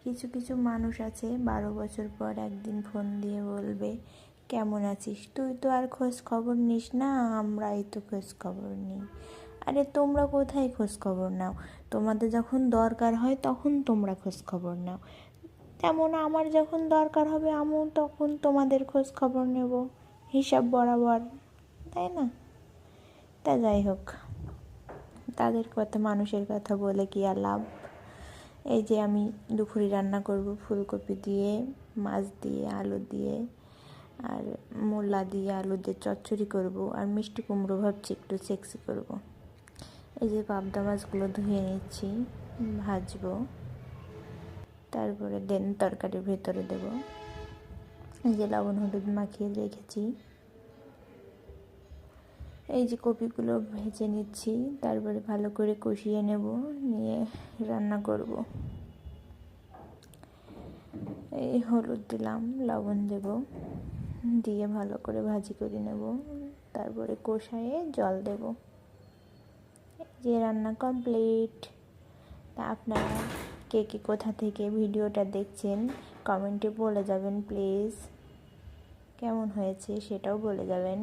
কিছু কিছু মানুষ আছে 12 বছর পর একদিন ফোন দিয়ে বলবে কেমন আছিস, তুই তো আর খোঁজ খবর নিস না, আমরাই তো খোঁজ খবর নিই। আরে তোমরা কোথায় খোঁজ খবর নাও? তোমাদের যখন দরকার হয় তখন তোমরা খোঁজ খবর নাও, তেমন আমার যখন দরকার হবে আমিও তখন তোমাদের খোঁজ খবর নেব, হিসাব বরাবর, তাই না? তা যাই হোক, তাদের কথা মানুষের কথা বলে কি আর লাভ। এই যে আমি দুপুরে রান্না করব ফুলকপি দিয়ে, মাছ দিয়ে, আলু দিয়ে, আর মূলা দিয়ে আলু দিয়ে চচ্চড়ি করব, আর মিষ্টি কুমড়ো ভাবছি একটু সেক্সি করব। এই যে পাবদা মাছগুলো ধুয়ে নিচ্ছি, ভাজবো, তারপরে দেন তরকারির ভেতরে দেব। এই যে লবণ হলুদ মাখিয়ে রেখেছি। এই যে কপিগুলো ভেজে নিচ্ছি, তারপরে ভালো করে কষিয়ে নেব, নিয়ে রান্না করব। এই হলুদ দিলাম, লবণ দেব, দিয়ে ভালো করে ভাজি করে নেব, তারপরে কষায়ে জল দেব। যে রান্না কমপ্লিট। তা আপনারা কে কে কোথা থেকে ভিডিওটা দেখছেন কমেন্টে বলে যাবেন প্লিজ, কেমন হয়েছে সেটাও বলে যাবেন।